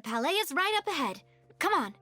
palais is right up ahead. Come on.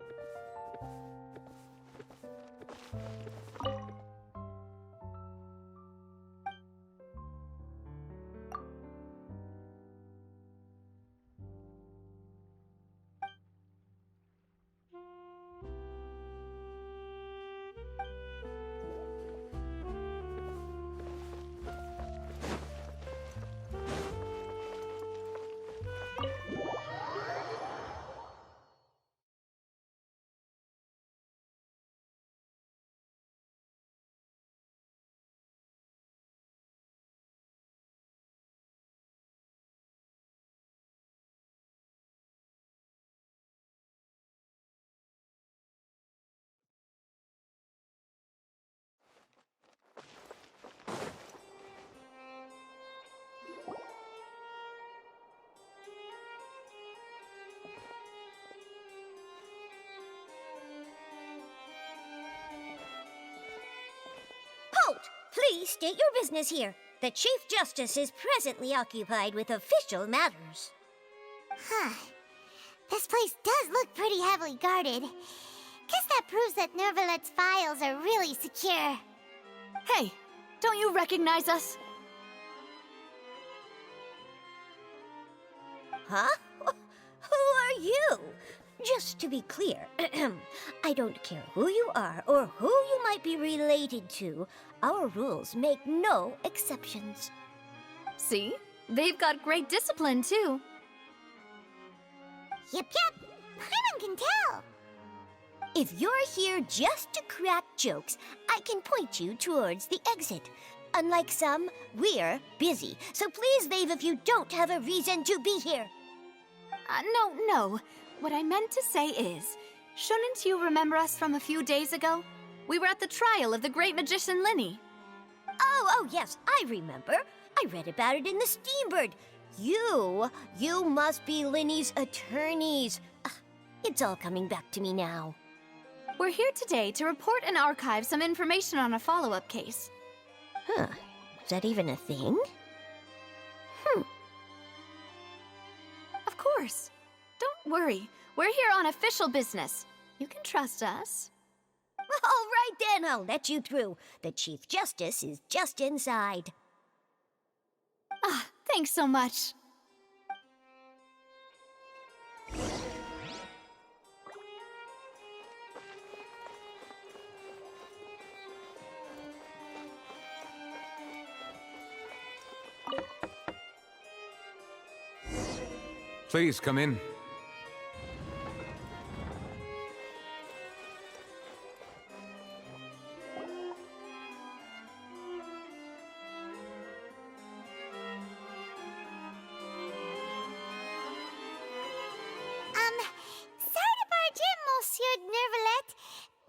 Halt! Please state your business here. The Chief Justice is presently occupied with official matters. This place does look pretty heavily guarded. Guess that proves that Nervalet's files are really secure. Hey, don't you recognize us? Huh? Who are you? Just to be clear, I don't care who you are or who you might be related to. Our rules make no exceptions. See? They've got great discipline, too. Yep. Paimon can tell. If you're here just to crack jokes, I can point you towards the exit. Unlike some, we're busy, so please leave if you don't have a reason to be here. No. What I meant to say is, shouldn't you remember us from a few days ago? We were at the trial of the great magician Linny. Oh, yes, I remember. I read about it in the Steambird. You must be Linny's attorneys. It's all coming back to me now. We're here today to report and archive some information on a follow-up case. Huh, is that even a thing? Of course. Don't worry, we're here on official business. You can trust us. All right then, I'll let you through. The Chief Justice is just inside. Thanks so much. Please come in. Sorry to barge in, Monsieur Nervalet.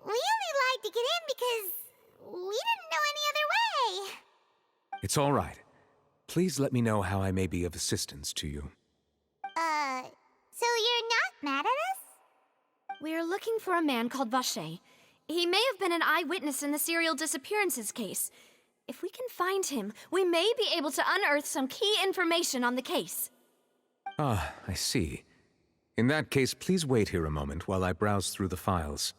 We only lied to get in because we didn't know any other way. It's all right. Please let me know how I may be of assistance to you. So you're not mad at us? We're looking for a man called Vacher. He may have been an eyewitness in the serial disappearances case. If we can find him, we may be able to unearth some key information on the case. Ah, I see. In that case, please wait here a moment while I browse through the files.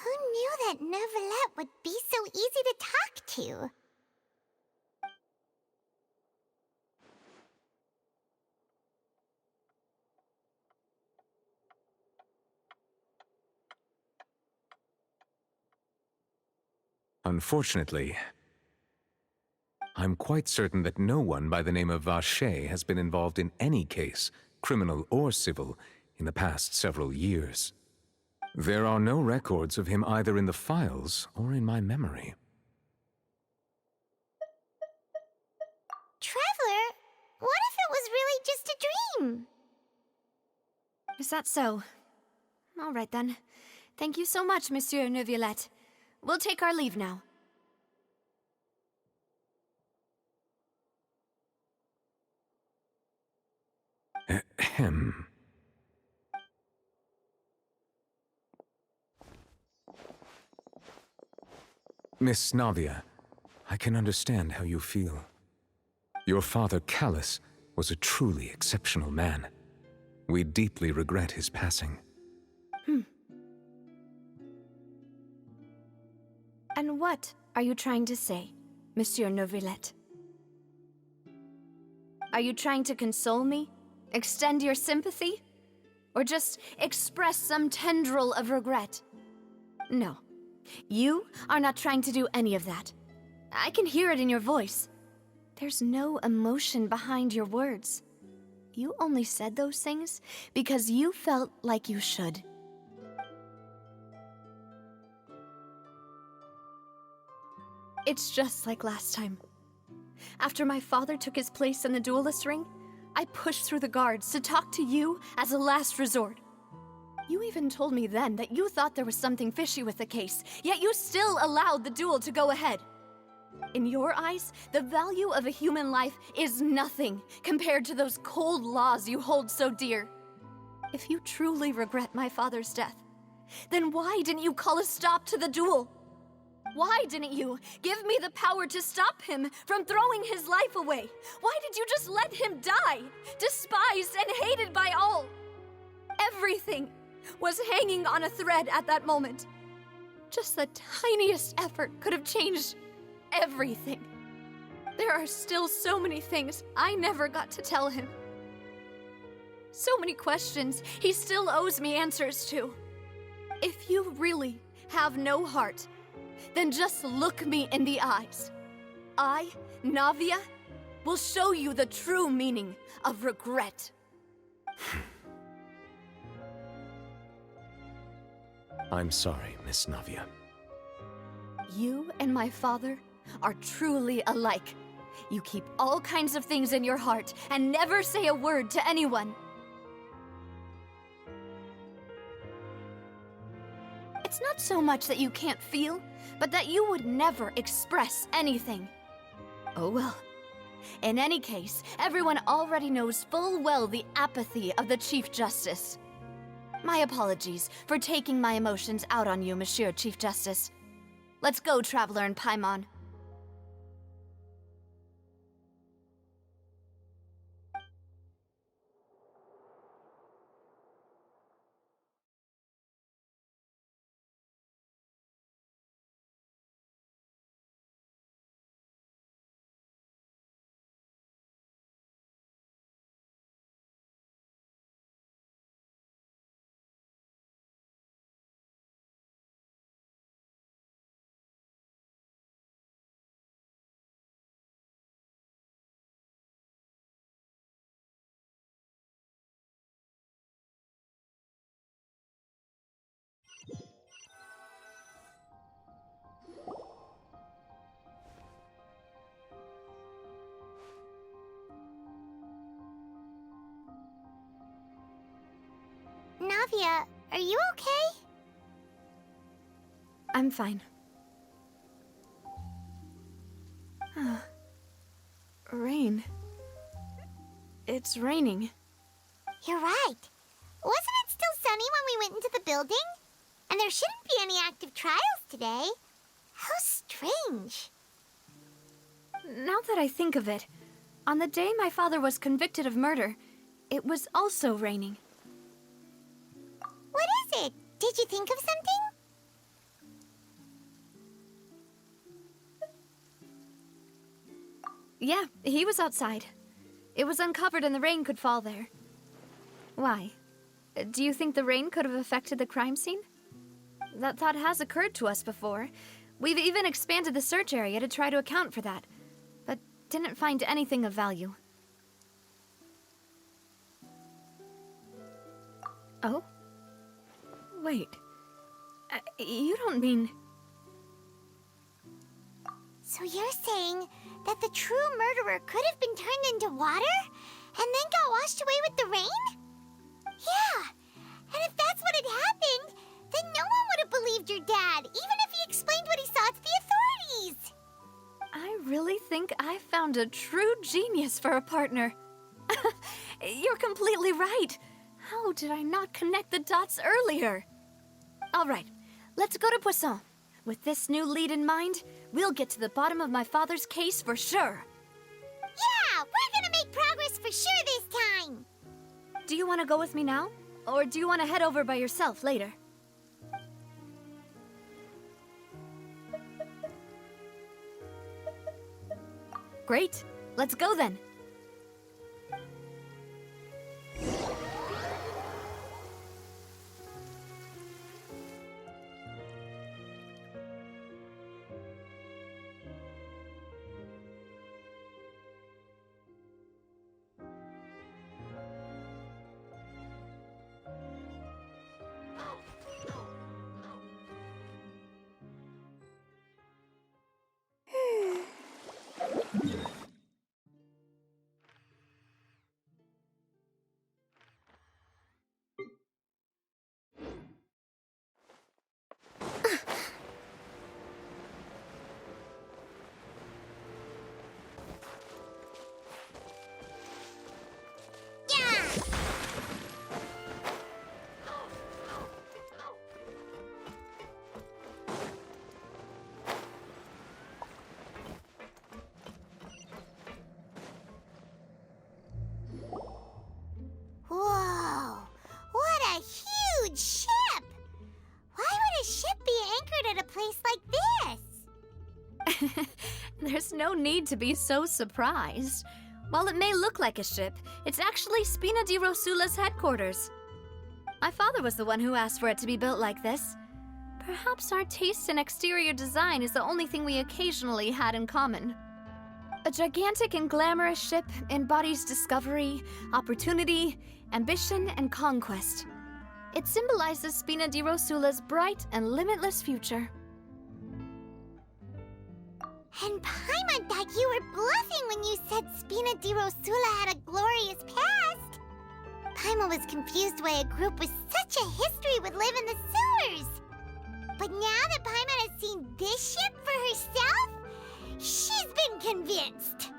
Who knew that Nervalet would be so easy to talk to? Unfortunately, I'm quite certain that no one by the name of Vacher has been involved in any case, criminal or civil, in the past several years. There are no records of him either in the files or in my memory. Traveler, what if it was really just a dream? Is that so? All right then. Thank you so much, Monsieur Nervalet. We'll take our leave now. Ahem. Miss Navia, I can understand how you feel. Your father, Callus, was a truly exceptional man. We deeply regret his passing. And what are you trying to say, Monsieur Neuvillette? Are you trying to console me? Extend your sympathy? Or just express some tendril of regret? No. You are not trying to do any of that. I can hear it in your voice. There's no emotion behind your words. You only said those things because you felt like you should. It's just like last time. After my father took his place in the duelist ring, I pushed through the guards to talk to you as a last resort. You even told me then that you thought there was something fishy with the case, yet you still allowed the duel to go ahead. In your eyes, the value of a human life is nothing compared to those cold laws you hold so dear. If you truly regret my father's death, then why didn't you call a stop to the duel? Why didn't you give me the power to stop him from throwing his life away? Why did you just let him die, despised and hated by all? Everything was hanging on a thread at that moment. Just the tiniest effort could have changed everything. There are still so many things I never got to tell him. So many questions he still owes me answers to. If you really have no heart, then just look me in the eyes. I, Navia, will show you the true meaning of regret. I'm sorry, Miss Navia. You and my father are truly alike. You keep all kinds of things in your heart and never say a word to anyone. It's not so much that you can't feel, but that you would never express anything. Oh well. In any case, everyone already knows full well the apathy of the Chief Justice. My apologies for taking my emotions out on you, Monsieur Chief Justice. Let's go, Traveler and Paimon. Navia, are you okay? I'm fine. Rain. It's raining. You're right. Wasn't it still sunny when we went into the building? And there shouldn't be any active trials today. How strange. Now that I think of it, on the day my father was convicted of murder, it was also raining. What is it? Did you think of something? Yeah, he was outside. It was uncovered and the rain could fall there. Why? Do you think the rain could have affected the crime scene? That thought has occurred to us before. We've even expanded the search area to try to account for that, but didn't find anything of value. Oh? Wait. You don't mean... So you're saying that the true murderer could have been turned into water and then got washed away with the rain? Yeah, and if that's what had happened, then no one would have believed your dad, even if he explained what he saw to the authorities. I really think I found a true genius for a partner. You're completely right. How did I not connect the dots earlier? All right, let's go to Poisson. With this new lead in mind, we'll get to the bottom of my father's case for sure. Yeah, we're gonna make progress for sure this time. Do you want to go with me now? Or do you want to head over by yourself later? Great. Let's go then. Whoa, what a huge ship! Why would a ship be anchored at a place like this? There's no need to be so surprised. While it may look like a ship, it's actually Spina di Rosula's headquarters. My father was the one who asked for it to be built like this. Perhaps our taste in exterior design is the only thing we occasionally had in common. A gigantic and glamorous ship embodies discovery, opportunity, ambition, and conquest. It symbolizes Spina di Rosula's bright and limitless future. And Paimon thought you were bluffing when you said Spina di Rosula had a glorious past. Paimon was confused why a group with such a history would live in the sewers. But now that Paimon has seen this ship for herself, she's been convinced.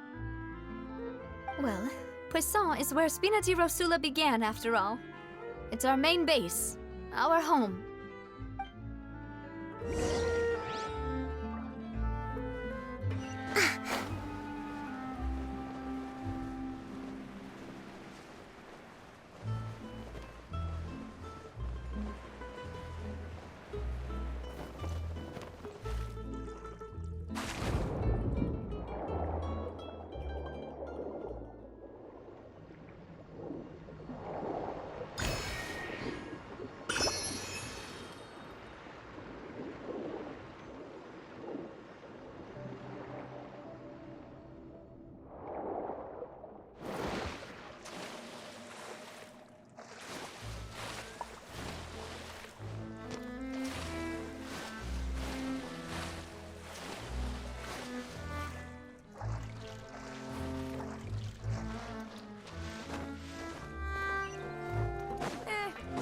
Well, Poisson is where Spina di Rosula began, after all. It's our main base, our home.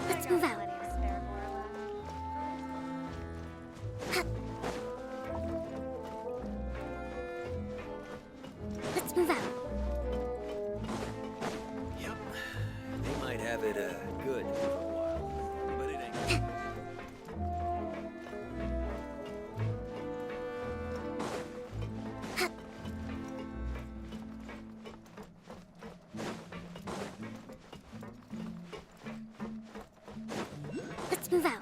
Let's move out. Let's move out. Yep. They might have it good for a while, but it ain't. Let's move out.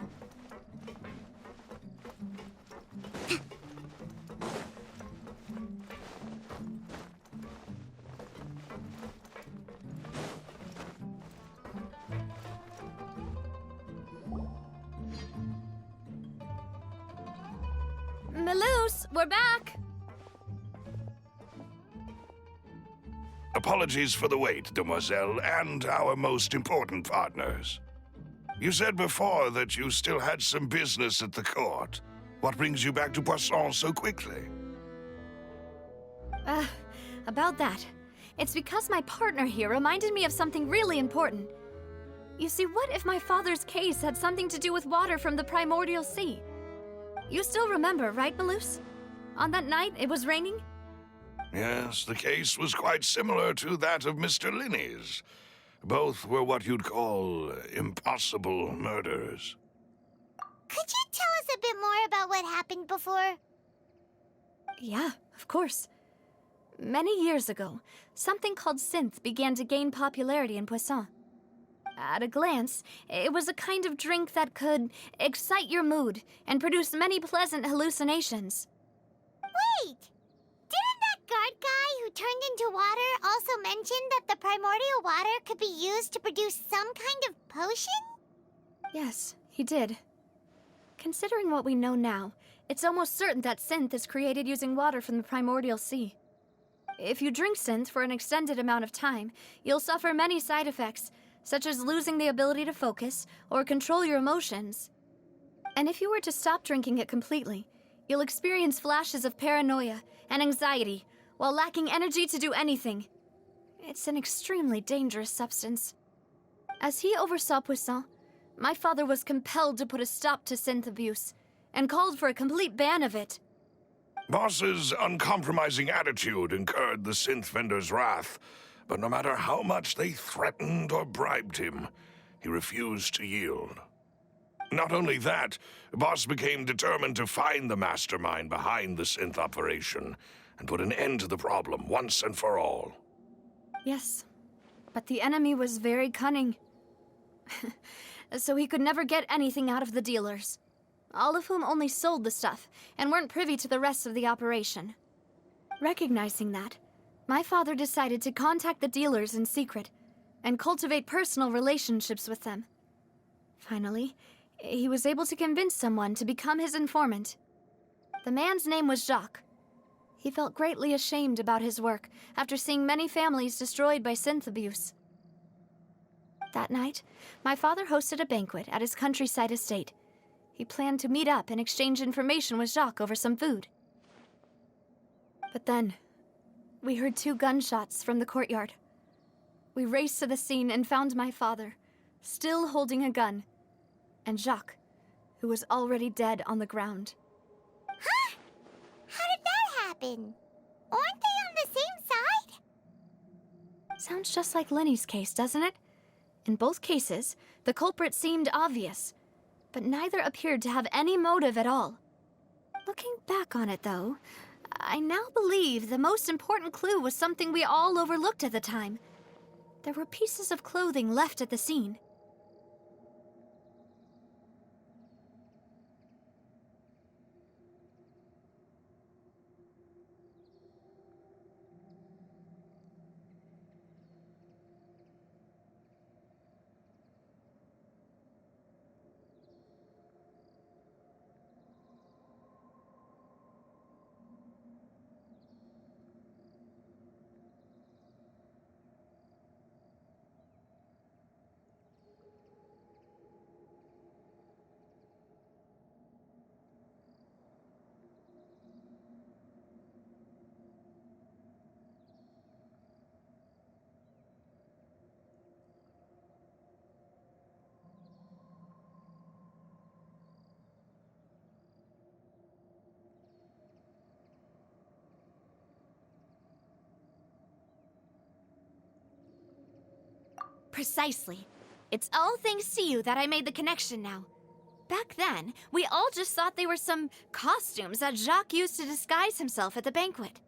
Maloose, we're back! Apologies for the wait, demoiselle, and our most important partners. You said before that you still had some business at the court. What brings you back to Poisson so quickly? About that. It's because my partner here reminded me of something really important. You see, what if my father's case had something to do with water from the primordial sea? You still remember, right, Maloose? On that night, it was raining? Yes, the case was quite similar to that of Mr. Linney's. Both were what you'd call impossible murders. Could you tell us a bit more about what happened before? Yeah, of course. Many years ago, something called synth began to gain popularity in Poisson. At a glance, it was a kind of drink that could excite your mood and produce many pleasant hallucinations. Wait! Didn't that guard guy who turned into water also mention that the primordial water could be used to produce some kind of potion? Yes, he did. Considering what we know now, it's almost certain that synth is created using water from the primordial sea. If you drink synth for an extended amount of time, you'll suffer many side effects, such as losing the ability to focus or control your emotions. And if you were to stop drinking it completely, you'll experience flashes of paranoia and anxiety while lacking energy to do anything. It's an extremely dangerous substance. As he oversaw Poisson, my father was compelled to put a stop to synth abuse and called for a complete ban of it. Boss's uncompromising attitude incurred the synth vendor's wrath, but no matter how much they threatened or bribed him, he refused to yield. Not only that, Boss became determined to find the mastermind behind the synth operation and put an end to the problem once and for all. Yes, but the enemy was very cunning. So he could never get anything out of the dealers, all of whom only sold the stuff and weren't privy to the rest of the operation. Recognizing that, my father decided to contact the dealers in secret and cultivate personal relationships with them. Finally, he was able to convince someone to become his informant. The man's name was Jacques. He felt greatly ashamed about his work after seeing many families destroyed by synth abuse. That night, my father hosted a banquet at his countryside estate. He planned to meet up and exchange information with Jacques over some food. But then, we heard 2 gunshots from the courtyard. We raced to the scene and found my father, still holding a gun, and Jacques, who was already dead on the ground. Huh? How did that happen? Aren't they on the same side? Sounds just like Lenny's case, doesn't it? In both cases, the culprit seemed obvious, but neither appeared to have any motive at all. Looking back on it, though, I now believe the most important clue was something we all overlooked at the time. There were pieces of clothing left at the scene. Precisely. It's all thanks to you that I made the connection now. Back then, we all just thought they were some costumes that Jacques used to disguise himself at the banquet.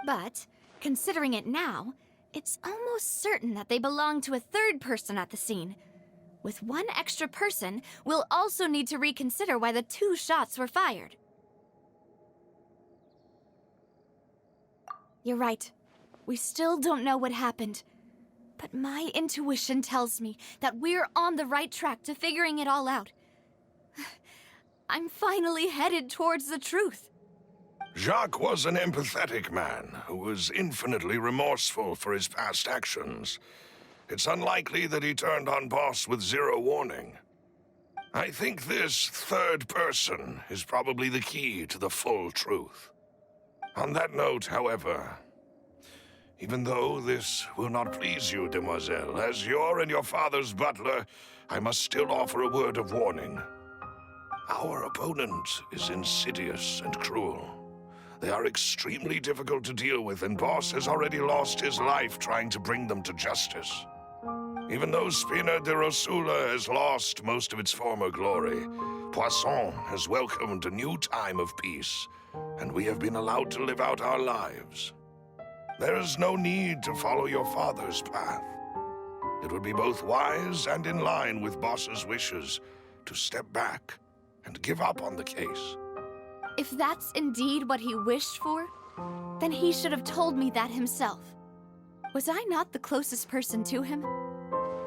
But, considering it now, it's almost certain that they belong to a third person at the scene. With one extra person, we'll also need to reconsider why the 2 shots were fired. You're right. We still don't know what happened. But my intuition tells me that we're on the right track to figuring it all out. I'm finally headed towards the truth. Jacques was an empathetic man who was infinitely remorseful for his past actions. It's unlikely that he turned on Boss with 0 warning. I think this third person is probably the key to the full truth. On that note, however, even though this will not please you, demoiselle, as your and your father's butler, I must still offer a word of warning. Our opponent is insidious and cruel. They are extremely difficult to deal with, and Boss has already lost his life trying to bring them to justice. Even though Spina de Rosula has lost most of its former glory, Poisson has welcomed a new time of peace, and we have been allowed to live out our lives. There is no need to follow your father's path. It would be both wise and in line with Boss's wishes to step back and give up on the case. If that's indeed what he wished for, then he should have told me that himself. Was I not the closest person to him?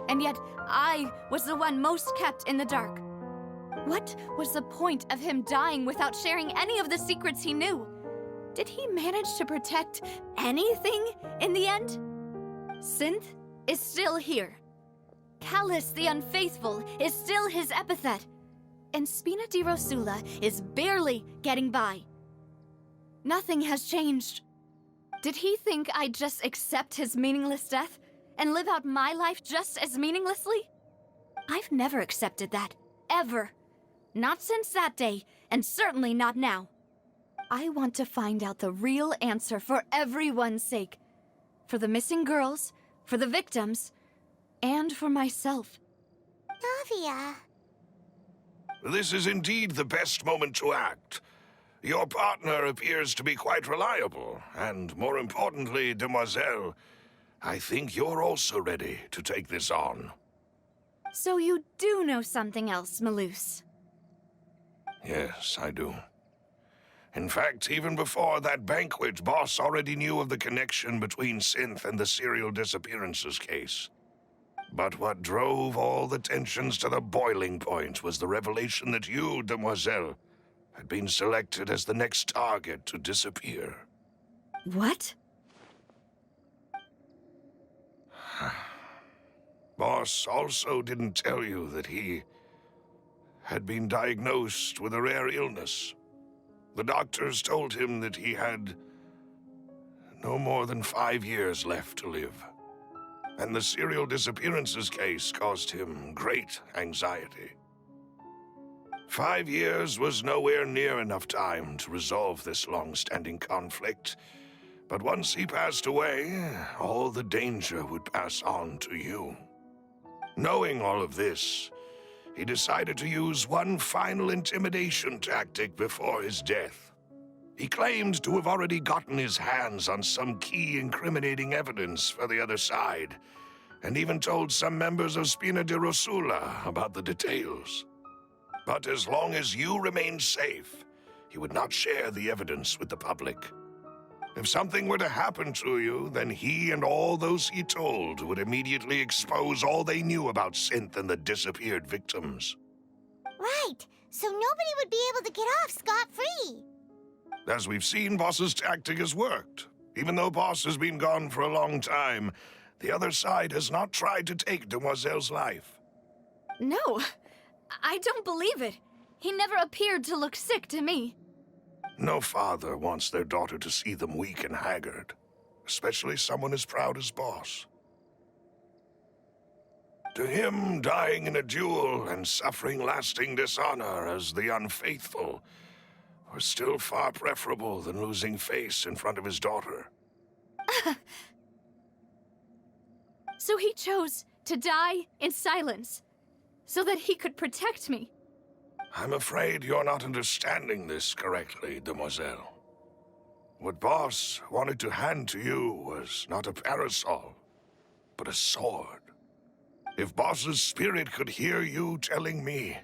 And yet, I was the one most kept in the dark. What was the point of him dying without sharing any of the secrets he knew? Did he manage to protect anything in the end? Synth is still here. Callus the Unfaithful is still his epithet. And Spina di Rosula is barely getting by. Nothing has changed. Did he think I'd just accept his meaningless death and live out my life just as meaninglessly? I've never accepted that, ever. Not since that day, and certainly not now. I want to find out the real answer for everyone's sake. For the missing girls, for the victims, and for myself. Navia. This is indeed the best moment to act. Your partner appears to be quite reliable, and more importantly, Demoiselle, I think you're also ready to take this on. So you do know something else, Malus? Yes, I do. In fact, even before that banquet, Boss already knew of the connection between Synth and the serial disappearances case. But what drove all the tensions to the boiling point was the revelation that you, Demoiselle, had been selected as the next target to disappear. What? Boss also didn't tell you that he had been diagnosed with a rare illness. The doctors told him that he had no more than 5 years left to live. And the serial disappearances case caused him great anxiety. 5 years was nowhere near enough time to resolve this long-standing conflict. But once he passed away, all the danger would pass on to you. Knowing all of this, he decided to use one final intimidation tactic before his death. He claimed to have already gotten his hands on some key incriminating evidence for the other side, and even told some members of Spina di Rosula about the details. But as long as you remained safe, he would not share the evidence with the public. If something were to happen to you, then he and all those he told would immediately expose all they knew about Synth and the disappeared victims. Right, so nobody would be able to get off scot-free. As we've seen, Boss's tactic has worked. Even though Boss has been gone for a long time, the other side has not tried to take Demoiselle's life. No, I don't believe it. He never appeared to look sick to me. No father wants their daughter to see them weak and haggard, especially someone as proud as Boss. To him, dying in a duel and suffering lasting dishonor as the Unfaithful was still far preferable than losing face in front of his daughter. So he chose to die in silence, so that he could protect me. I'm afraid you're not understanding this correctly, Demoiselle. What Boss wanted to hand to you was not a parasol, but a sword. If Boss's spirit could hear you telling me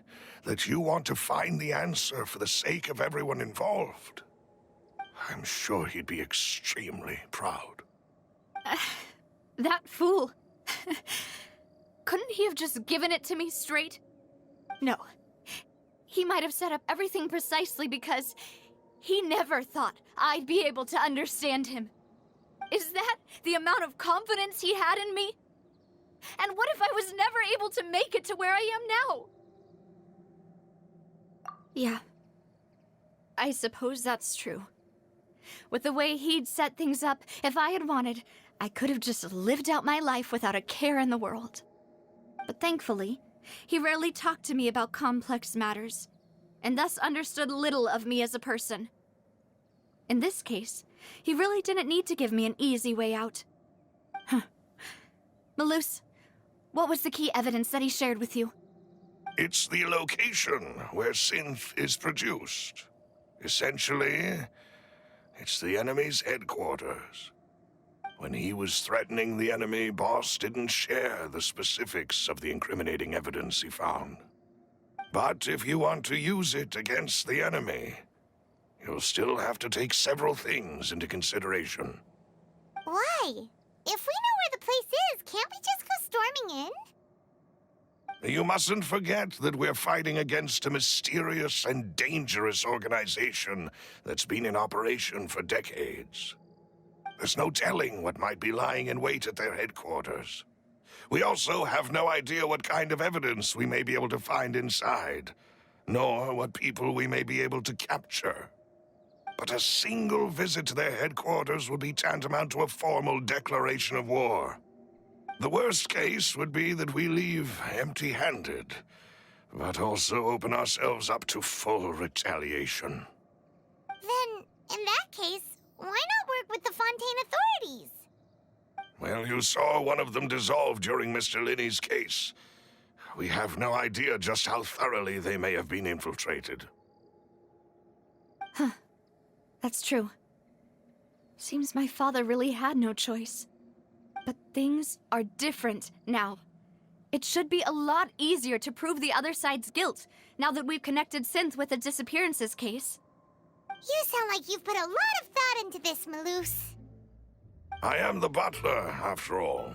that you want to find the answer for the sake of everyone involved, I'm sure he'd be extremely proud. That fool. Couldn't he have just given it to me straight? No. He might have set up everything precisely because he never thought I'd be able to understand him. Is that the amount of confidence he had in me? And what if I was never able to make it to where I am now? Yeah. I suppose that's true. With the way he'd set things up, if I had wanted, I could have just lived out my life without a care in the world. But thankfully, he rarely talked to me about complex matters, and thus understood little of me as a person. In this case, he really didn't need to give me an easy way out. Malus, what was the key evidence that he shared with you? It's the location where synth is produced. Essentially, it's the enemy's headquarters. When he was threatening the enemy, Boss didn't share the specifics of the incriminating evidence he found. But if you want to use it against the enemy, you'll still have to take several things into consideration. Why? If we know where the place is, can't we just go storming in? You mustn't forget that we're fighting against a mysterious and dangerous organization that's been in operation for decades. There's no telling what might be lying in wait at their headquarters. We also have no idea what kind of evidence we may be able to find inside, nor what people we may be able to capture. But a single visit to their headquarters would be tantamount to a formal declaration of war. The worst case would be that we leave empty-handed, but also open ourselves up to full retaliation. Then, in that case, why not work with the Fontaine authorities? Well, you saw one of them dissolve during Mr. Linney's case. We have no idea just how thoroughly they may have been infiltrated. Huh. That's true. Seems my father really had no choice. But things are different now. It should be a lot easier to prove the other side's guilt, now that we've connected Synth with the disappearances case. You sound like you've put a lot of thought into this, Maloose. I am the butler, after all.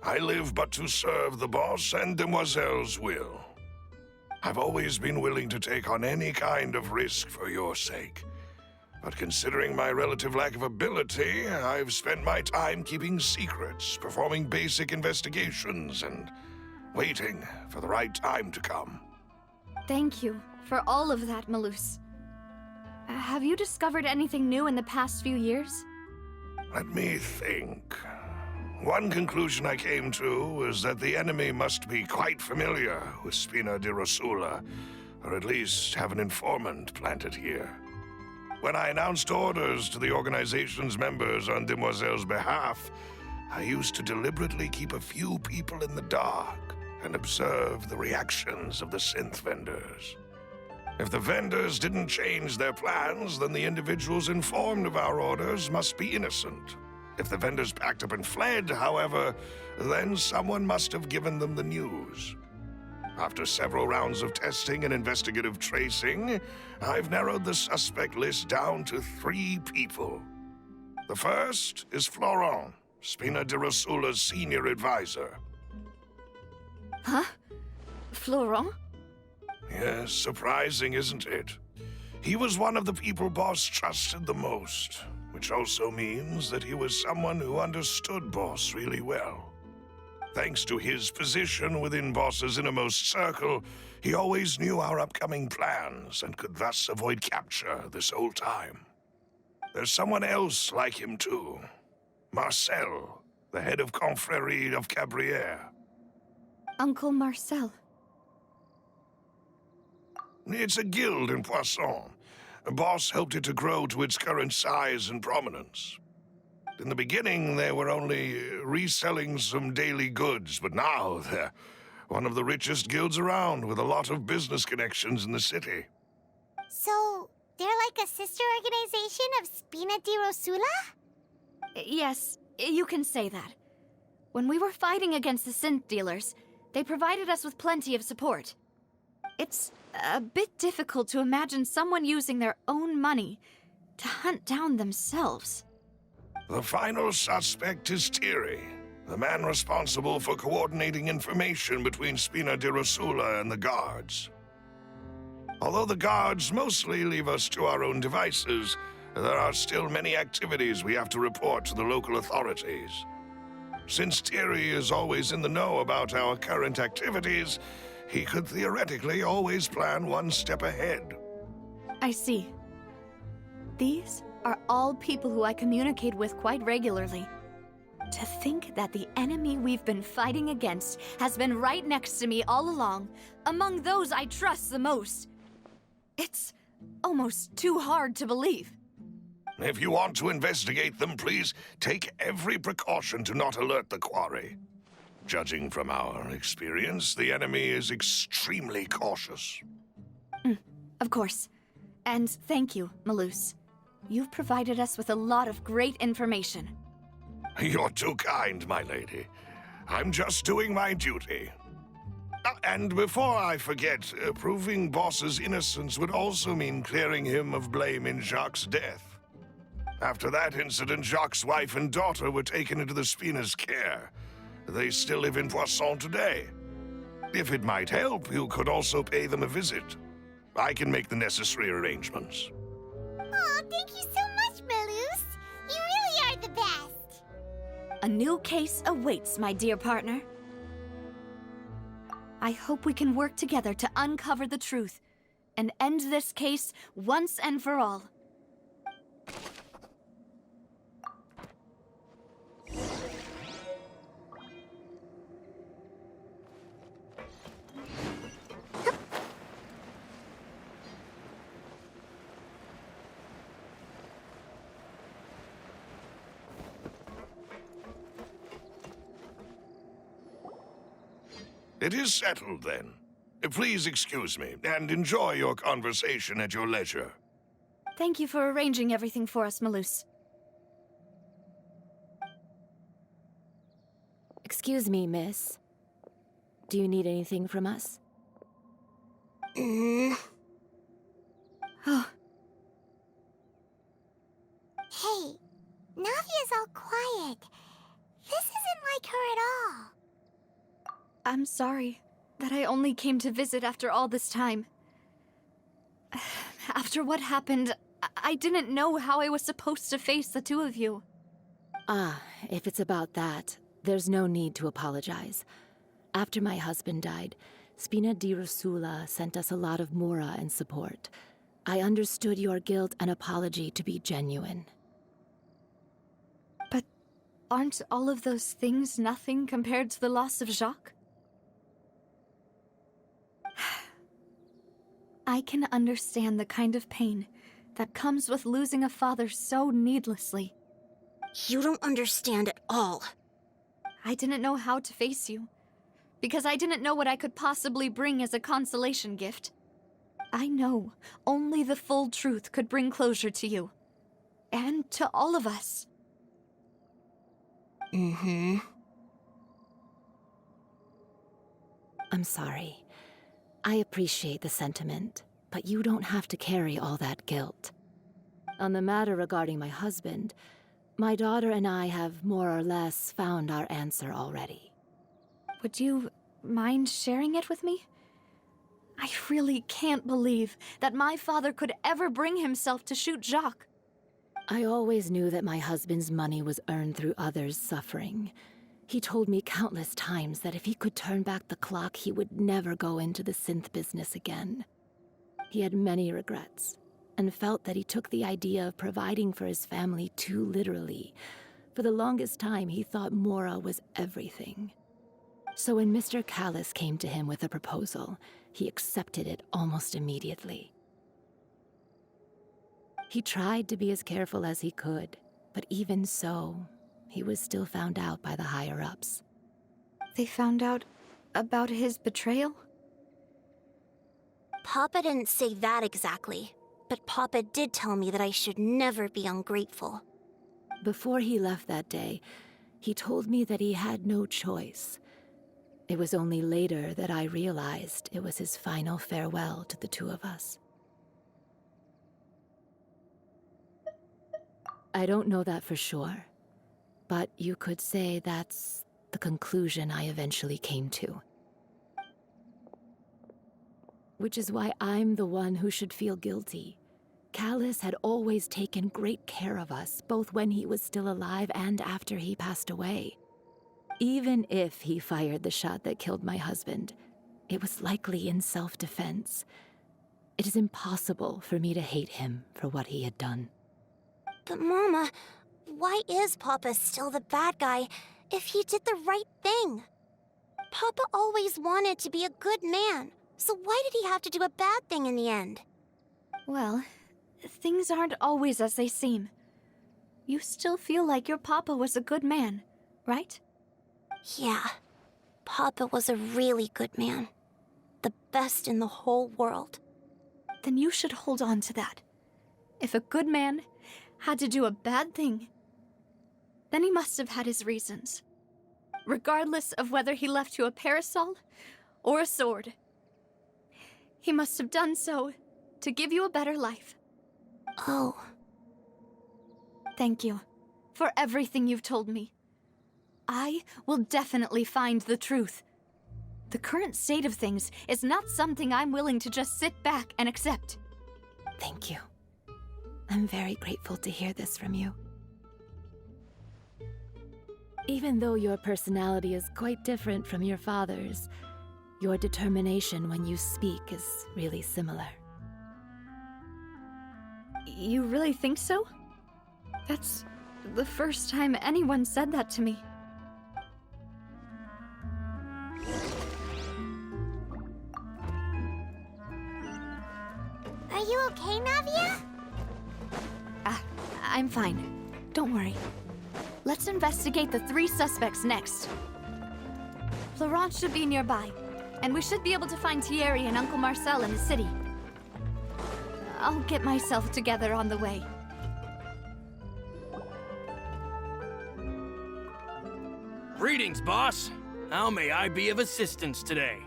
I live but to serve the boss and Demoiselle's will. I've always been willing to take on any kind of risk for your sake. But considering my relative lack of ability, I've spent my time keeping secrets, performing basic investigations, and waiting for the right time to come. Thank you for all of that, Maloose. Have you discovered anything new in the past few years? Let me think. One conclusion I came to is that the enemy must be quite familiar with Spina di Rosula, or at least have an informant planted here. When I announced orders to the organization's members on Demoiselle's behalf, I used to deliberately keep a few people in the dark and observe the reactions of the synth vendors. If the vendors didn't change their plans, then the individuals informed of our orders must be innocent. If the vendors packed up and fled, however, then someone must have given them the news. After several rounds of testing and investigative tracing, I've narrowed the suspect list down to 3 people. The first is Florent, Spina di Rosula's senior advisor. Huh? Florent? Yes, surprising, isn't it? He was one of the people Boss trusted the most, which also means that he was someone who understood Boss really well. Thanks to his position within Boss's innermost circle, he always knew our upcoming plans and could thus avoid capture this whole time. There's someone else like him too. Marcel, the head of Confrérie of Cabrières. Uncle Marcel. It's a guild in Poisson. Boss helped it to grow to its current size and prominence. In the beginning, they were only reselling some daily goods, but now they're one of the richest guilds around, with a lot of business connections in the city. So, they're like a sister organization of Spina di Rosula? Yes, you can say that. When we were fighting against the synth dealers, they provided us with plenty of support. It's a bit difficult to imagine someone using their own money to hunt down themselves. The final suspect is Thierry, the man responsible for coordinating information between Spina di Rosula and the guards. Although the guards mostly leave us to our own devices, there are still many activities we have to report to the local authorities. Since Thierry is always in the know about our current activities, he could theoretically always plan one step ahead. I see. These are all people who I communicate with quite regularly. To think that the enemy we've been fighting against has been right next to me all along, among those I trust the most. It's almost too hard to believe. If you want to investigate them, please take every precaution to not alert the quarry. Judging from our experience, the enemy is extremely cautious. Of course. And thank you, Malus. You've provided us with a lot of great information. You're too kind, my lady. I'm just doing my duty. And before I forget, proving Boss's innocence would also mean clearing him of blame in Jacques' death. After that incident, Jacques' wife and daughter were taken into the Spina's care. They still live in Poisson today. If it might help, you could also pay them a visit. I can make the necessary arrangements. Oh, thank you so much, Malus. You really are the best. A new case awaits, my dear partner. I hope we can work together to uncover the truth and end this case once and for all. It is settled, then. Please excuse me, and enjoy your conversation at your leisure. Thank you for arranging everything for us, Malus. Excuse me, miss. Do you need anything from us? Oh, Hey, Navia's all quiet. This isn't like her at all. I'm sorry that I only came to visit after all this time. After what happened, I didn't know how I was supposed to face the two of you. Ah, if it's about that, there's no need to apologize. After my husband died, Spina di Rosula sent us a lot of mora and support. I understood your guilt and apology to be genuine. But aren't all of those things nothing compared to the loss of Jacques? I can understand the kind of pain that comes with losing a father so needlessly. You don't understand at all. I didn't know how to face you, because I didn't know what I could possibly bring as a consolation gift. I know only the full truth could bring closure to you, and to all of us. I'm sorry. I appreciate the sentiment, but you don't have to carry all that guilt. On the matter regarding my husband, my daughter and I have more or less found our answer already. Would you mind sharing it with me? I really can't believe that my father could ever bring himself to shoot Jacques. I always knew that my husband's money was earned through others' suffering. He told me countless times that if he could turn back the clock, he would never go into the synth business again. He had many regrets, and felt that he took the idea of providing for his family too literally. For the longest time, he thought Mora was everything. So when Mr. Callis came to him with a proposal, he accepted it almost immediately. He tried to be as careful as he could, but even so, he was still found out by the higher-ups. They found out about his betrayal? Papa didn't say that exactly, but Papa did tell me that I should never be ungrateful. Before he left that day, he told me that he had no choice. It was only later that I realized it was his final farewell to the two of us. I don't know that for sure, but you could say that's the conclusion I eventually came to. Which is why I'm the one who should feel guilty. Callis had always taken great care of us, both when he was still alive and after he passed away. Even if he fired the shot that killed my husband, it was likely in self-defense. It is impossible for me to hate him for what he had done. But Mama, why is Papa still the bad guy if he did the right thing? Papa always wanted to be a good man, so why did he have to do a bad thing in the end? Well, things aren't always as they seem. You still feel like your papa was a good man, right? Yeah, Papa was a really good man. The best in the whole world. Then you should hold on to that. If a good man had to do a bad thing, then he must have had his reasons. Regardless of whether he left you a parasol or a sword. He must have done so to give you a better life. Oh. Thank you for everything you've told me. I will definitely find the truth. The current state of things is not something I'm willing to just sit back and accept. Thank you. I'm very grateful to hear this from you. Even though your personality is quite different from your father's, your determination when you speak is really similar. You really think so? That's the first time anyone said that to me. Are you okay, Navia? I'm fine. Don't worry. Let's investigate the 3 suspects next. Florence should be nearby, and we should be able to find Thierry and Uncle Marcel in the city. I'll get myself together on the way. Greetings, boss. How may I be of assistance today?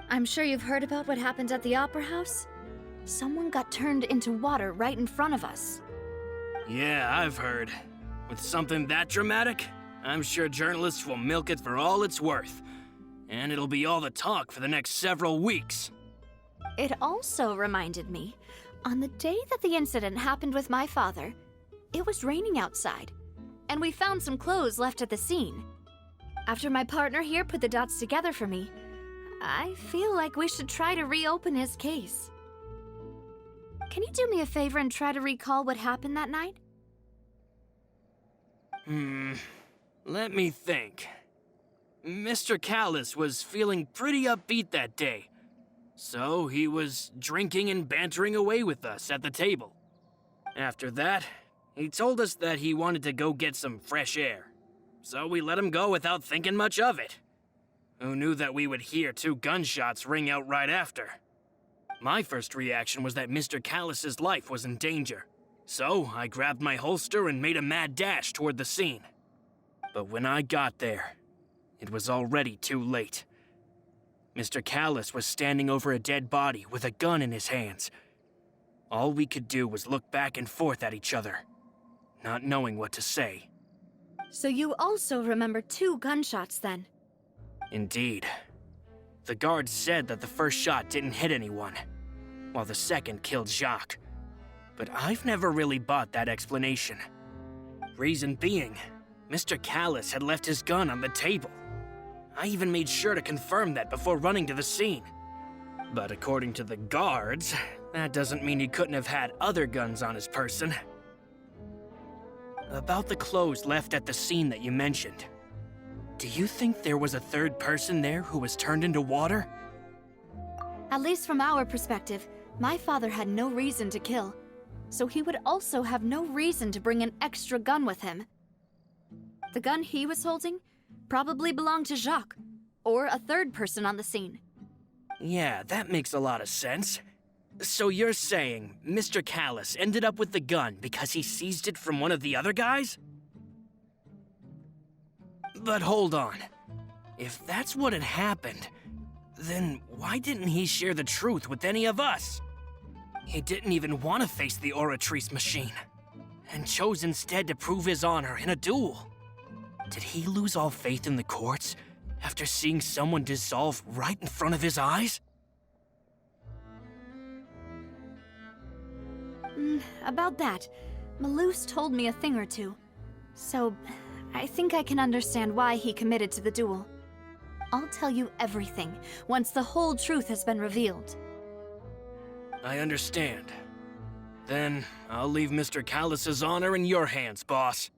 I'm sure you've heard about what happened at the Opera House. Someone got turned into water right in front of us. Yeah, I've heard. With something that dramatic, I'm sure journalists will milk it for all it's worth. And it'll be all the talk for the next several weeks. It also reminded me, on the day that the incident happened with my father, it was raining outside, and we found some clothes left at the scene. After my partner here put the dots together for me, I feel like we should try to reopen his case. Can you do me a favor and try to recall what happened that night? Let me think. Mr. Callis was feeling pretty upbeat that day, so he was drinking and bantering away with us at the table. After that, he told us that he wanted to go get some fresh air, so we let him go without thinking much of it. Who knew that we would hear 2 gunshots ring out right after? My first reaction was that Mr. Callis's life was in danger, so I grabbed my holster and made a mad dash toward the scene. But when I got there, it was already too late. Mr. Callis was standing over a dead body with a gun in his hands. All we could do was look back and forth at each other, not knowing what to say. So you also remember 2 gunshots then? Indeed. The guard said that the first shot didn't hit anyone, while the second killed Jacques. But I've never really bought that explanation. Reason being, Mr. Callis had left his gun on the table. I even made sure to confirm that before running to the scene. But according to the guards, that doesn't mean he couldn't have had other guns on his person. About the clothes left at the scene that you mentioned, do you think there was a third person there who was turned into water? At least from our perspective, my father had no reason to kill, so he would also have no reason to bring an extra gun with him. The gun he was holding probably belonged to Jacques, or a third person on the scene. Yeah, that makes a lot of sense. So you're saying Mr. Callis ended up with the gun because he seized it from one of the other guys? But hold on. If that's what had happened, then why didn't he share the truth with any of us? He didn't even want to face the Oratrice machine, and chose instead to prove his honor in a duel. Did he lose all faith in the courts after seeing someone dissolve right in front of his eyes? About that, Malus told me a thing or two, so I think I can understand why he committed to the duel. I'll tell you everything once the whole truth has been revealed. I understand. Then I'll leave Mr. Callis's honor in your hands, boss.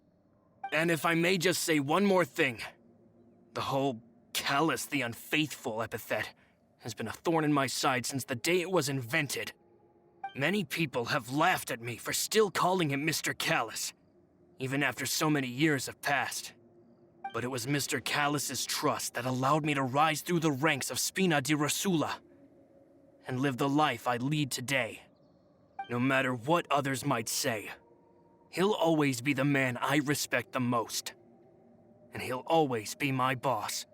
And if I may just say one more thing, the whole Callis the Unfaithful epithet has been a thorn in my side since the day it was invented. Many people have laughed at me for still calling him Mr. Callis, even after so many years have passed. But it was Mr. Callus's trust that allowed me to rise through the ranks of Spina di Rasula and live the life I lead today. No matter what others might say, he'll always be the man I respect the most. And he'll always be my boss.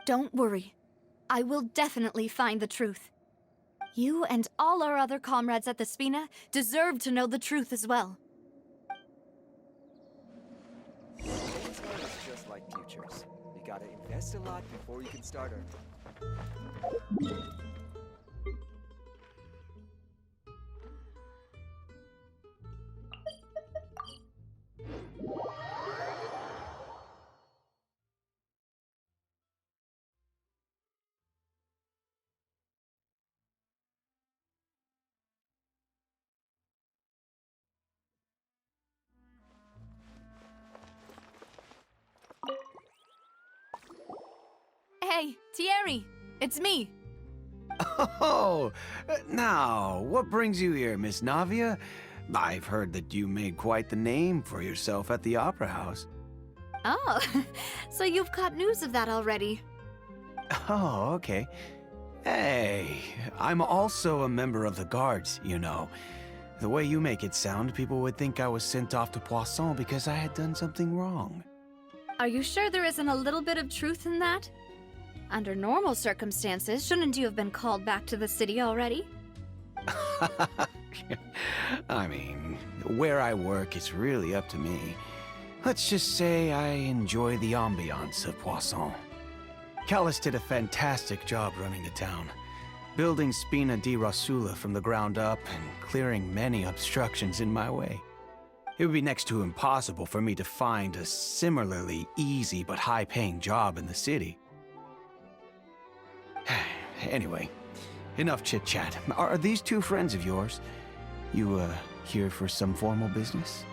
Don't worry. I will definitely find the truth. You and all our other comrades at the Spina deserve to know the truth as well. It's just like futures. You gotta invest a lot before you can start earning. Hey, Thierry! It's me! Oh, now, what brings you here, Miss Navia? I've heard that you made quite the name for yourself at the Opera House. Oh, so you've caught news of that already. Oh, okay. Hey, I'm also a member of the Guards, you know. The way you make it sound, people would think I was sent off to Poisson because I had done something wrong. Are you sure there isn't a little bit of truth in that? Under normal circumstances, shouldn't you have been called back to the city already? I mean, where I work is really up to me. Let's just say I enjoy the ambiance of Poisson. Callus did a fantastic job running the town, building Spina di Rasula from the ground up and clearing many obstructions in my way. It would be next to impossible for me to find a similarly easy but high-paying job in the city. Anyway, enough chit-chat. Are these two friends of yours? You, here for some formal business?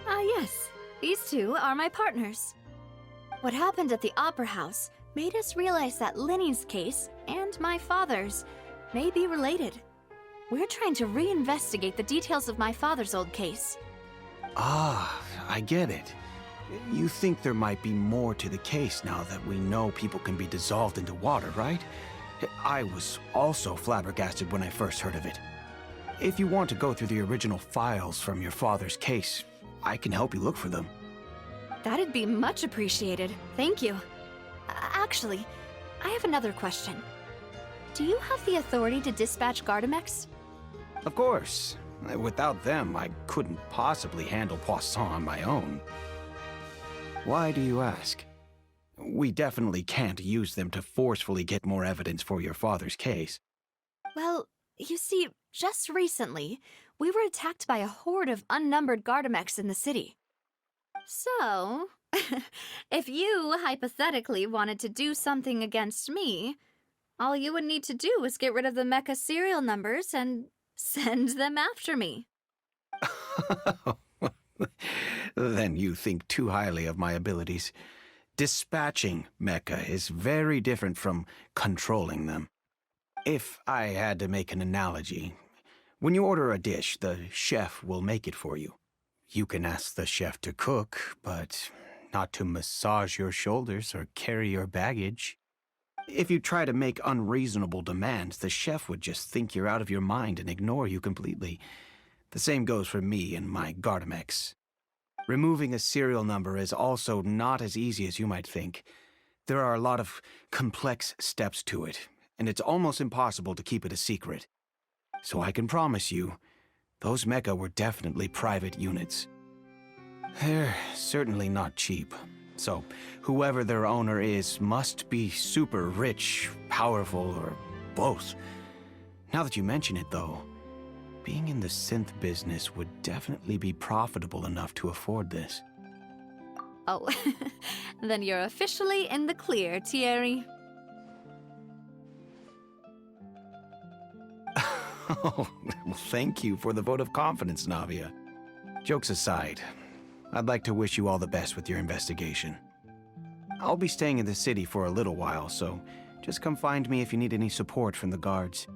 Yes. These two are my partners. What happened at the Opera House made us realize that Linny's case and my father's may be related. We're trying to reinvestigate the details of my father's old case. Ah, I get it. You think there might be more to the case now that we know people can be dissolved into water, right? I was also flabbergasted when I first heard of it. If you want to go through the original files from your father's case, I can help you look for them. That'd be much appreciated. Thank you. Actually, I have another question. Do you have the authority to dispatch Gardamex? Of course. Without them, I couldn't possibly handle Poisson on my own. Why do you ask? We definitely can't use them to forcefully get more evidence for your father's case. Well, you see, just recently, we were attacked by a horde of unnumbered Gardamex in the city. So, if you hypothetically wanted to do something against me, all you would need to do is get rid of the mecha serial numbers and send them after me. Then you think too highly of my abilities. Dispatching mecha is very different from controlling them. If I had to make an analogy, when you order a dish, the chef will make it for you. You can ask the chef to cook, but not to massage your shoulders or carry your baggage. If you try to make unreasonable demands, the chef would just think you're out of your mind and ignore you completely. The same goes for me and my Gardamex. Removing a serial number is also not as easy as you might think. There are a lot of complex steps to it, and it's almost impossible to keep it a secret. So I can promise you, those mecha were definitely private units. They're certainly not cheap. So, whoever their owner is must be super rich, powerful, or both. Now that you mention it, though, being in the synth business would definitely be profitable enough to afford this. Oh, then you're officially in the clear, Thierry. Oh, well, thank you for the vote of confidence, Navia. Jokes aside, I'd like to wish you all the best with your investigation. I'll be staying in the city for a little while, so just come find me if you need any support from the guards.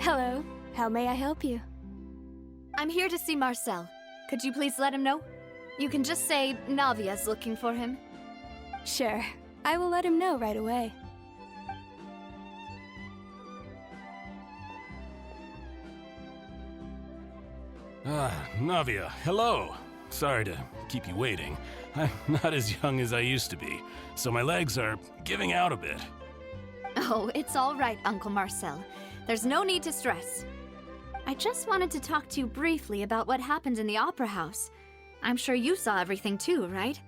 Hello. How may I help you? I'm here to see Marcel. Could you please let him know? You can just say Navia's looking for him. Sure. I will let him know right away. Navia, hello. Sorry to keep you waiting. I'm not as young as I used to be, so my legs are giving out a bit. Oh, it's all right, Uncle Marcel. There's no need to stress. I just wanted to talk to you briefly about what happened in the Opera House. I'm sure you saw everything too, right?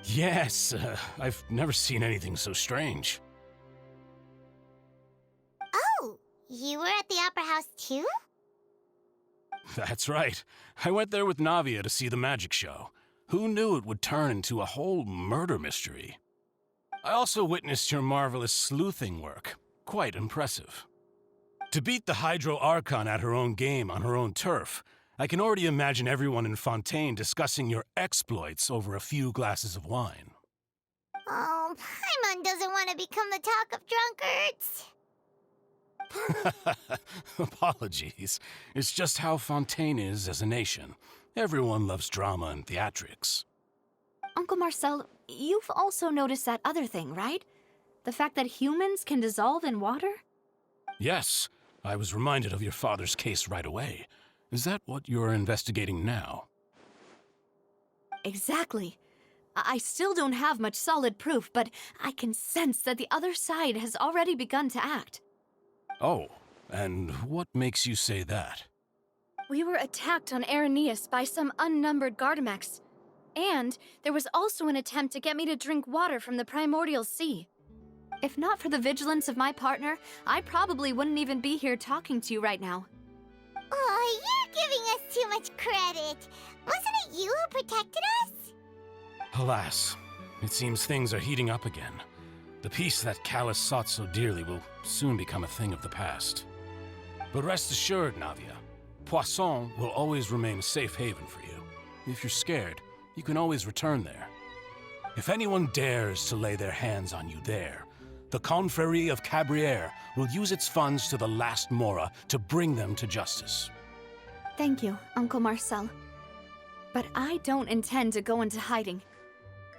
Yes, I've never seen anything so strange. Oh, you were at the Opera House too? That's right. I went there with Navia to see the magic show. Who knew it would turn into a whole murder mystery? I also witnessed your marvelous sleuthing work. Quite impressive. To beat the Hydro Archon at her own game on her own turf, I can already imagine everyone in Fontaine discussing your exploits over a few glasses of wine. Oh, Paimon doesn't want to become the talk of drunkards. Apologies. It's just how Fontaine is as a nation. Everyone loves drama and theatrics. Uncle Marcel, you've also noticed that other thing, right? The fact that humans can dissolve in water? Yes, I was reminded of your father's case right away. Is that what you're investigating now? Exactly. I still don't have much solid proof, but I can sense that the other side has already begun to act. Oh, and what makes you say that? We were attacked on Araneus by some unnumbered Gardamex. And there was also an attempt to get me to drink water from the primordial sea. If not for the vigilance of my partner, I probably wouldn't even be here talking to you right now. Oh, you're giving us too much credit. Wasn't it you who protected us? Alas, it seems things are heating up again. The peace that Callus sought so dearly will soon become a thing of the past. But rest assured, Navia, Poisson will always remain a safe haven for you. If you're scared, you can always return there. If anyone dares to lay their hands on you there, the Confrérie of Cabrières will use its funds to the last Mora to bring them to justice. Thank you, Uncle Marcel. But I don't intend to go into hiding.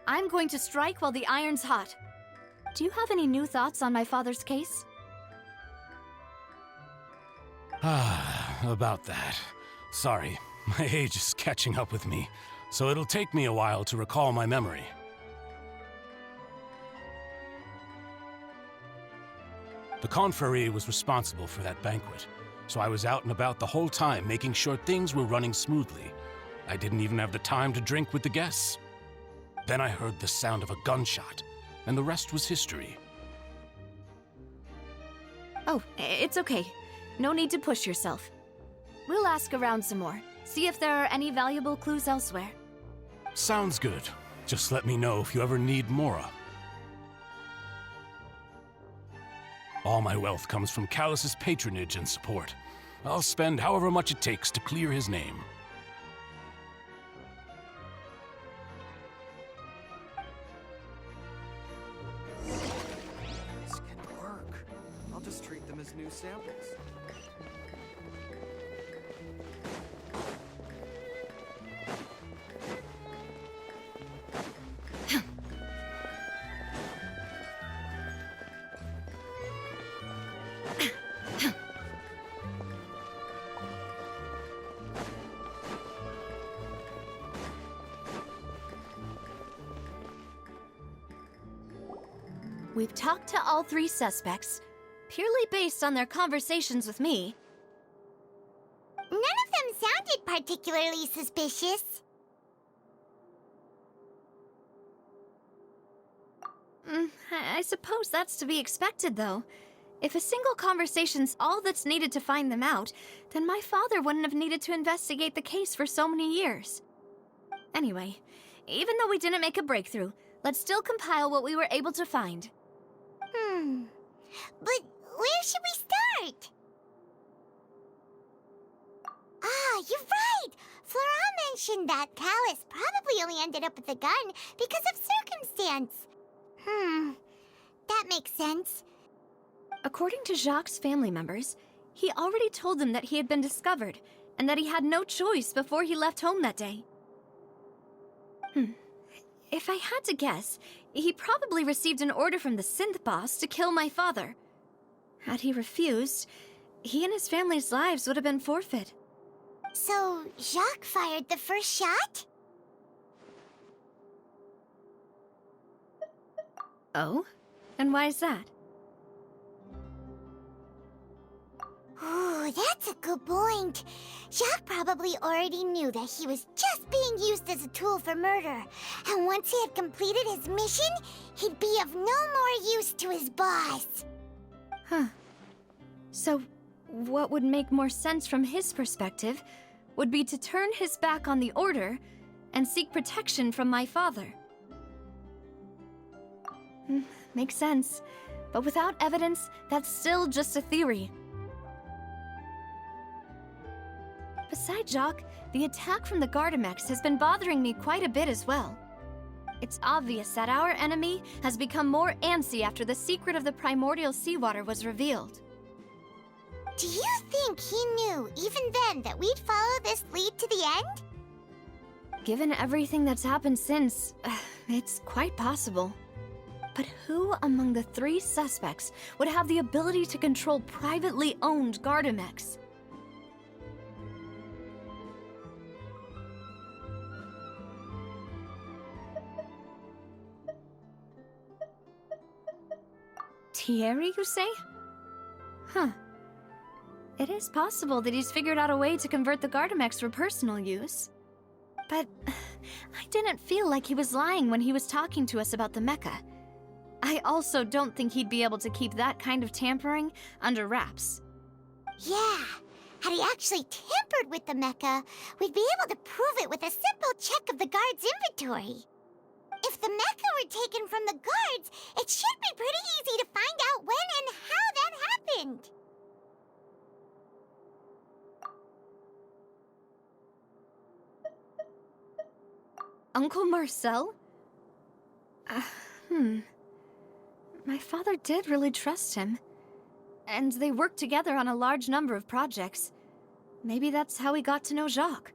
I'm going to strike while the iron's hot. Do you have any new thoughts on my father's case? About that. Sorry, my age is catching up with me, so it'll take me a while to recall my memory. The Confrérie was responsible for that banquet, so I was out and about the whole time making sure things were running smoothly. I didn't even have the time to drink with the guests. Then I heard the sound of a gunshot, and the rest was history. Oh, it's okay. No need to push yourself. We'll ask around some more, see if there are any valuable clues elsewhere. Sounds good. Just let me know if you ever need Mora. All my wealth comes from Callus's patronage and support. I'll spend however much it takes to clear his name. This can work. I'll just treat them as new samples. We've talked to all three suspects, purely based on their conversations with me. None of them sounded particularly suspicious. I suppose that's to be expected, though. If a single conversation's all that's needed to find them out, then my father wouldn't have needed to investigate the case for so many years. Anyway, even though we didn't make a breakthrough, let's still compile what we were able to find. But where should we start? Ah, you're right! Flora mentioned that Callus probably only ended up with the gun because of circumstance. That makes sense. According to Jacques' family members, He already told them that he had been discovered, and that he had no choice before he left home that day. If I had to guess, he probably received an order from the synth boss to kill my father. Had he refused, he and his family's lives would have been forfeit. So, Jacques fired the first shot? Oh? And why is that? Ooh, that's a good point. Jacques probably already knew that he was just being used as a tool for murder. And once he had completed his mission, he'd be of no more use to his boss. Huh. So, what would make more sense from his perspective would be to turn his back on the Order and seek protection from my father. Makes sense. But without evidence, that's still just a theory. Besides Jacques, the attack from the Gardamex has been bothering me quite a bit as well. It's obvious that our enemy has become more antsy after the secret of the primordial seawater was revealed. Do you think he knew, even then, that we'd follow this lead to the end? Given everything that's happened since, it's quite possible. But who among the 3 suspects would have the ability to control privately owned Gardamex? Thierry, you say? Huh. It is possible that he's figured out a way to convert the Gardamex for personal use. But I didn't feel like he was lying when he was talking to us about the mecha. I also don't think he'd be able to keep that kind of tampering under wraps. Yeah. Had he actually tampered with the mecha, we'd be able to prove it with a simple check of the guard's inventory. If the mecha were taken from the guards, it should be pretty easy to find out when and how that happened. Uncle Marcel? My father did really trust him. And they worked together on a large number of projects. Maybe that's how he got to know Jacques.